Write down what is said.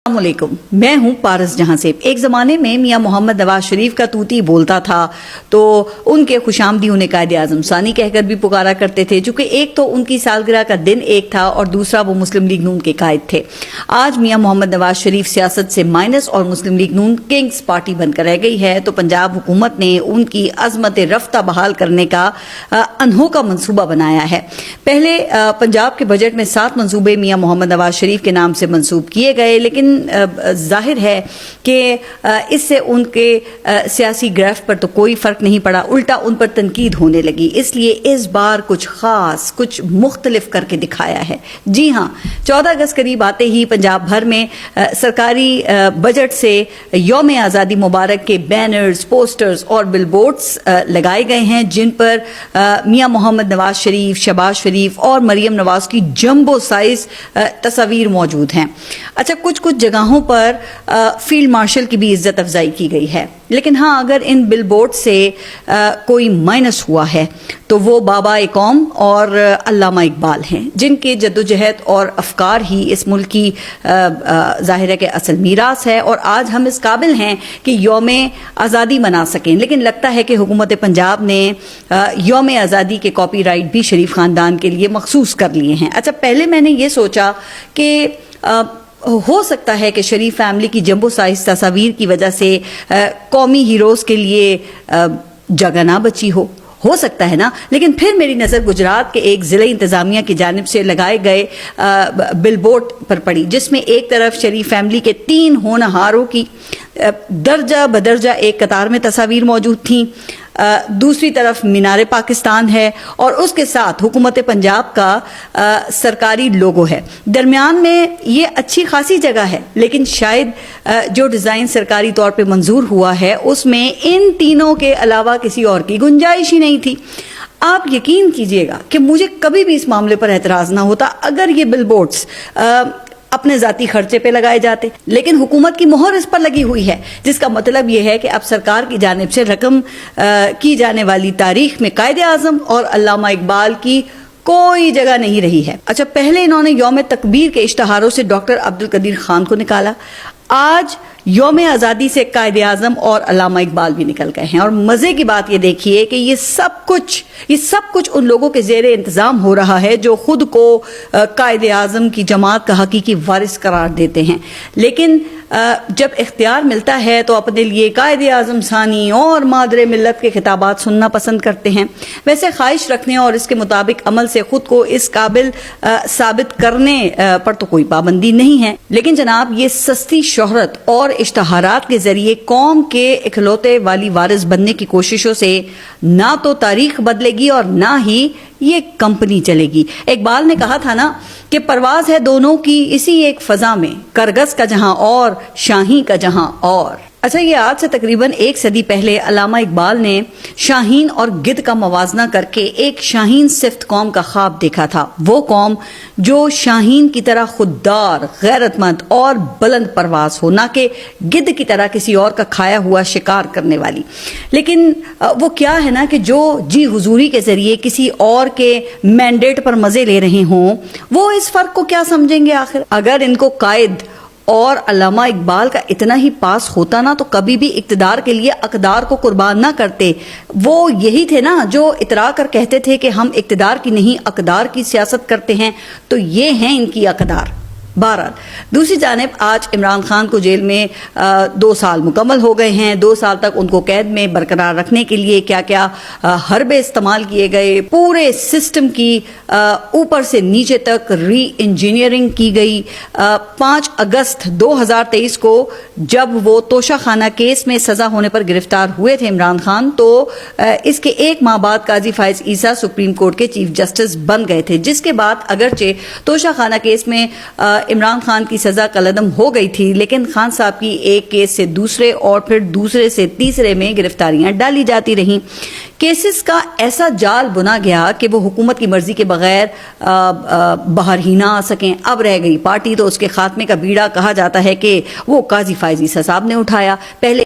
السلام علیکم، میں ہوں پارس جہاں سے۔ ایک زمانے میں میاں محمد نواز شریف کا طوطی بولتا تھا تو ان کے خوش آمدی انہیں قائد اعظم ثانی کہہ کر بھی پکارا کرتے تھے، چونکہ ایک تو ان کی سالگرہ کا دن ایک تھا اور دوسرا وہ مسلم لیگ نون کے قائد تھے۔ آج میاں محمد نواز شریف سیاست سے مائنس اور مسلم لیگ نون کنگز پارٹی بن کر رہ گئی ہے تو پنجاب حکومت نے ان کی عظمت رفتہ بحال کرنے کا انہوکا منصوبہ بنایا ہے۔ پہلے پنجاب کے بجٹ میں 7 منصوبے میاں محمد نواز شریف کے نام سے منسوب کیے گئے، لیکن ظاہر ہے کہ اس سے ان کے سیاسی گرافٹ پر تو کوئی فرق نہیں پڑا، الٹا ان پر تنقید ہونے لگی۔ اس لیے اس بار کچھ خاص، کچھ مختلف کر کے دکھایا ہے۔ جی ہاں، 14 اگست قریب آتے ہی پنجاب بھر میں سرکاری بجٹ سے یوم آزادی مبارک کے بینرز، پوسٹرز اور بل بورڈز لگائے گئے ہیں، جن پر میاں محمد نواز شریف، شہباز شریف اور مریم نواز کی جمبو سائز تصاویر موجود ہیں۔ اچھا، کچھ جگہوں پر فیلڈ مارشل کی بھی عزت افزائی کی گئی ہے، لیکن ہاں اگر ان بل بورڈ سے کوئی مائنس ہوا ہے تو وہ بابا قوم اور علامہ اقبال ہیں، جن کے جدوجہد اور افکار ہی اس ملک کی ظاہر ہے کہ اصل میراث ہے، اور آج ہم اس قابل ہیں کہ یوم آزادی منا سکیں۔ لیکن لگتا ہے کہ حکومت پنجاب نے یوم آزادی کے کاپی رائٹ بھی شریف خاندان کے لیے مخصوص کر لیے ہیں۔ اچھا، پہلے میں نے یہ سوچا کہ ہو سکتا ہے کہ شریف فیملی کی جمبو سائز تصاویر کی وجہ سے قومی ہیروز کے لیے جگہ نہ بچی ہو سکتا ہے نا، لیکن پھر میری نظر گجرات کے ایک ضلع انتظامیہ کی جانب سے لگائے گئے بل بورڈ پر پڑی، جس میں ایک طرف شریف فیملی کے 3 ہونہاروں کی درجہ بدرجہ ایک قطار میں تصاویر موجود تھیں، دوسری طرف مینار پاکستان ہے اور اس کے ساتھ حکومت پنجاب کا سرکاری لوگو ہے۔ درمیان میں یہ اچھی خاصی جگہ ہے، لیکن شاید جو ڈیزائن سرکاری طور پہ منظور ہوا ہے اس میں ان تینوں کے علاوہ کسی اور کی گنجائش ہی نہیں تھی۔ آپ یقین کیجئے گا کہ مجھے کبھی بھی اس معاملے پر اعتراض نہ ہوتا اگر یہ بل بورڈز اپنے ذاتی خرچے پہ لگائے جاتے، لیکن حکومت کی مہر اس پر لگی ہوئی ہے، جس کا مطلب یہ ہے کہ اب سرکار کی جانب سے رقم کی جانے والی تاریخ میں قائد اعظم اور علامہ اقبال کی کوئی جگہ نہیں رہی ہے۔ اچھا، پہلے انہوں نے یوم تکبیر کے اشتہاروں سے ڈاکٹر عبدالقدیر خان کو نکالا، آج یوم آزادی سے قائد اعظم اور علامہ اقبال بھی نکل گئے ہیں، اور مزے کی بات یہ دیکھیے کہ یہ سب کچھ ان لوگوں کے زیر انتظام ہو رہا ہے جو خود کو قائد اعظم کی جماعت کا حقیقی وارث قرار دیتے ہیں، لیکن جب اختیار ملتا ہے تو اپنے لیے قائد اعظم ثانی اور مادر ملت کے خطابات سننا پسند کرتے ہیں۔ ویسے خواہش رکھنے اور اس کے مطابق عمل سے خود کو اس قابل ثابت کرنے پر تو کوئی پابندی نہیں ہے، لیکن جناب یہ سستی شہرت اور اشتہارات کے ذریعے قوم کے اکلوتے والی وارث بننے کی کوششوں سے نہ تو تاریخ بدلے گی اور نہ ہی یہ کمپنی چلے گی۔ اقبال نے کہا تھا نا کہ پرواز ہے دونوں کی اسی ایک فضا میں، کرگس کا جہاں اور شاہین کا جہاں اور۔ اچھا، یہ آج سے تقریباً 1 صدی پہلے علامہ اقبال نے شاہین اور گدھ کا موازنہ کر کے ایک شاہین صفت قوم کا خواب دیکھا تھا، وہ قوم جو شاہین کی طرح خوددار، غیرت مند اور بلند پرواز ہو، نہ کہ گدھ کی طرح کسی اور کا کھایا ہوا شکار کرنے والی۔ لیکن وہ کیا ہے نا کہ جو جی حضوری کے ذریعے کسی اور کے مینڈیٹ پر مزے لے رہے ہوں، وہ اس فرق کو کیا سمجھیں گے آخر؟ اگر ان کو قائد اور علامہ اقبال کا اتنا ہی پاس ہوتا نا تو کبھی بھی اقتدار کے لیے اقدار کو قربان نہ کرتے۔ وہ یہی تھے نا جو اترا کر کہتے تھے کہ ہم اقتدار کی نہیں اقدار کی سیاست کرتے ہیں، تو یہ ہیں ان کی اقدار۔ بہرحال دوسری جانب آج عمران خان کو جیل میں 2 سال مکمل ہو گئے ہیں۔ 2 سال تک ان کو قید میں برقرار رکھنے کے لیے کیا کیا حربے استعمال کیے گئے، پورے سسٹم کی اوپر سے نیچے تک ری انجینئرنگ کی گئی۔ 5 اگست 2023 کو جب وہ توشہ خانہ کیس میں سزا ہونے پر گرفتار ہوئے تھے عمران خان، تو اس کے 1 ماہ بعد قاضی فائز عیسیٰ سپریم کورٹ کے چیف جسٹس بن گئے تھے، جس کے بعد اگرچہ توشہ خانہ کیس میں عمران خان کی سزا کالعدم ہو گئی تھی، لیکن خان صاحب کی ایک کیس سے دوسرے اور پھر دوسرے سے تیسرے میں گرفتاریاں ڈالی جاتی رہیں۔ کیسز کا ایسا جال بنا گیا کہ وہ حکومت کی مرضی کے بغیر باہر ہی نہ آ سکیں۔ اب رہ گئی پارٹی تو اس کے خاتمے کا بیڑا کہا جاتا ہے کہ وہ قاضی فائز عیسیٰ صاحب نے اٹھایا۔ پہلے